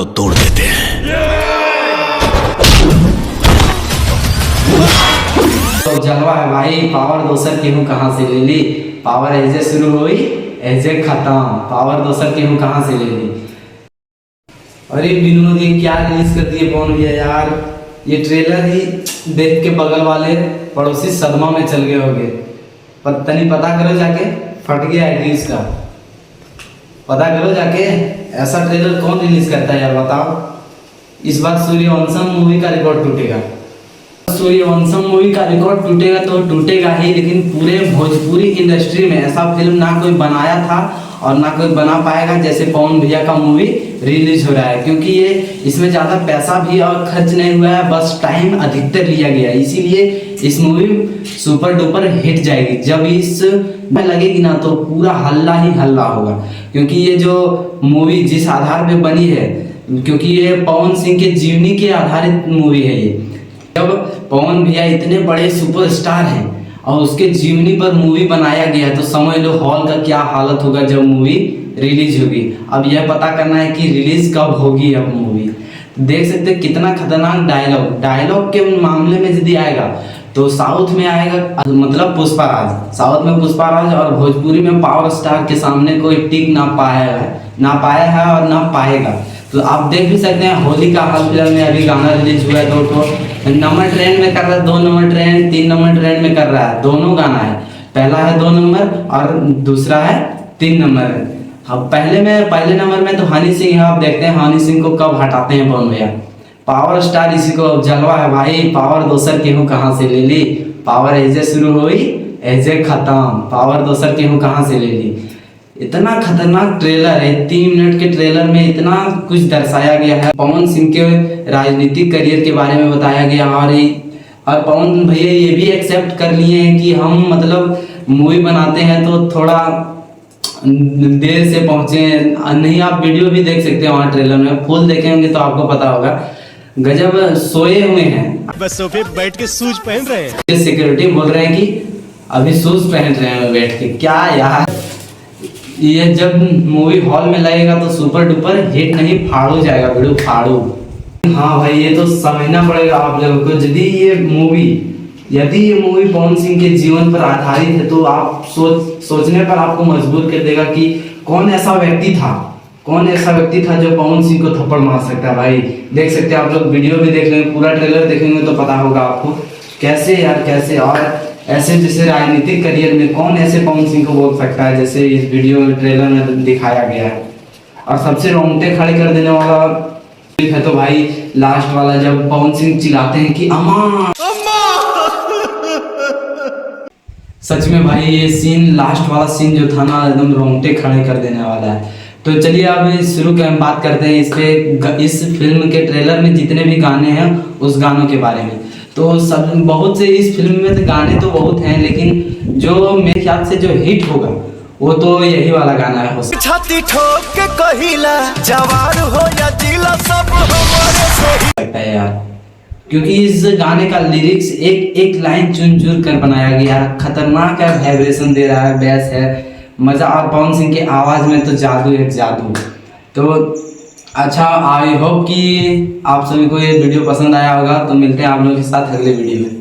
तो जलवा है भाई, पावर दोसर केहू कहाँ से ले ली। पावर ऐसे शुरू हुई ऐसे खत्म, पावर दोसर केहू कहाँ से ले ली। अरे विनोद ये क्या रिलीज कर दिए कौन भैया यार, ये ट्रेलर ही देख के बगल वाले पड़ोसी सदमा में चल गए होंगे। पता नहीं, पता करो जाके, फट गया आईडी इसका, पता करो जाके। ऐसा ट्रेलर कौन रिलीज करता है यार बताओ। इस बार सूर्यवंशम मूवी का रिकॉर्ड टूटेगा। सूर्यवंशम मूवी का रिकॉर्ड टूटेगा तो टूटेगा ही, लेकिन पूरे भोजपुरी इंडस्ट्री में ऐसा फिल्म ना कोई बनाया था और ना कोई बना पाएगा जैसे पवन भैया का मूवी रिलीज हो रहा है। क्योंकि ये इसमें ज़्यादा पैसा भी और खर्च नहीं हुआ है, बस टाइम अधिकतर लिया गया है, इसीलिए इस मूवी सुपर डुपर हिट जाएगी। जब इस में लगेगी ना तो पूरा हल्ला ही हल्ला होगा। क्योंकि ये जो मूवी जिस आधार पे बनी है, क्योंकि ये पवन सिंह के जीवनी के आधारित मूवी है ये। जब पवन भैया इतने बड़े सुपरस्टार हैं और उसके जीवनी पर मूवी बनाया गया है तो समझ लो हॉल का क्या हालत होगा जब मूवी रिलीज होगी। अब यह पता करना है कि रिलीज कब होगी अब मूवी। देख सकते कितना खतरनाक डायलॉग के मामले में यदि आएगा तो साउथ में आएगा मतलब पुष्पाराज, साउथ में पुष्पाराज, और भोजपुरी में पावर स्टार के सामने कोई टिक ना पाया है और ना पाएगा। तो आप देख भी सकते हैं होली का हाल फिल्म में अभी गाना रिलीज हुआ है, 2 नंबर ट्रेंड में कर रहा है, 2 नंबर ट्रेंड 3 नंबर ट्रेंड में कर रहा है, दोनों गाना है। पहला है 2 नंबर और दूसरा है 3 नंबर। अब पहले नंबर में तो हनी सिंह है। आप देखते हैं हनी सिंह को कब हटाते हैं पवन भैया। पावर स्टार इसी को जलवा है भाई, पावर दोसर केहू कहाँ से ले ली। पावर ऐसे शुरू हुई ऐसे खत्म, पावर दोसर केहू कहाँ से ले ली। इतना खतरनाक ट्रेलर है, 3 मिनट के ट्रेलर में इतना कुछ दर्शाया गया है। पवन सिंह के राजनीतिक करियर के बारे में बताया गया और पवन भैया ये भी एक्सेप्ट कर लिए हैं कि हम मतलब मूवी बनाते हैं तो थोड़ा देर से पहुंचे नहीं। आप वीडियो भी देख सकते हैं वहाँ ट्रेलर में, फुल देखे होंगे तो आपको पता होगा। गजब सोए हुए हैं, बस सोफे बैठ के शूज पहन रहे हैं। सिक्योरिटी बोल रहे हैं कि अभी शूज पहन रहे हैं बैठ के। क्या यार, ये जब मूवी हॉल में लगेगा तो सुपर डुपर हिट नहीं फाड़ू जाएगा, वीडियो फाड़ू। हाँ भाई ये तो समझना पड़ेगा आप लोगों को। यदि ये मूवी पवन सिंह के जीवन पर आधारित है तो आप सोचने पर आपको मजबूर कर देगा कि कौन ऐसा व्यक्ति था जो पवन सिंह को थप्पड़ मार सकता है। भाई देख सकते हैं आप लोग, वीडियो भी देख लेंगे, पूरा ट्रेलर देखेंगे तो पता होगा आपको कैसे। और ऐसे जैसे राजनीतिक करियर में कौन ऐसे पवन सिंह को बोल सकता है जैसे इस वीडियो ट्रेलर में दिखाया गया है। और सबसे रोंगटे खड़े कर देने वाला है तो भाई लास्ट वाला, जब पवन सिंह चिल्लाते हैं कि अम्मा। सच में भाई ये सीन, लास्ट वाला सीन जो था ना, एकदम रोंगटे खड़े कर देने वाला है। तो चलिए अब शुरू कर बात करते हैं इस फिल्म के ट्रेलर में जितने भी गाने हैं उस गानों के बारे में। तो सब बहुत से इस फिल्म में तो गाने तो बहुत हैं, लेकिन जो मेरे ख्याल से जो हिट होगा वो तो यही वाला गाना है। छाती ठोक के कहिला जवार हो या जिला सब हमारे से लगता है यार, क्योंकि इस गाने का लिरिक्स एक लाइन चुन चुन कर बनाया गया है। खतरनाक है, वाइब्रेशन दे रहा है, बेस है, मजा। और पवन सिंह के आवाज में तो जादू। तो अच्छा, आई होप कि आप सभी को ये वीडियो पसंद आया होगा। तो मिलते हैं आप लोगों के साथ अगले वीडियो में।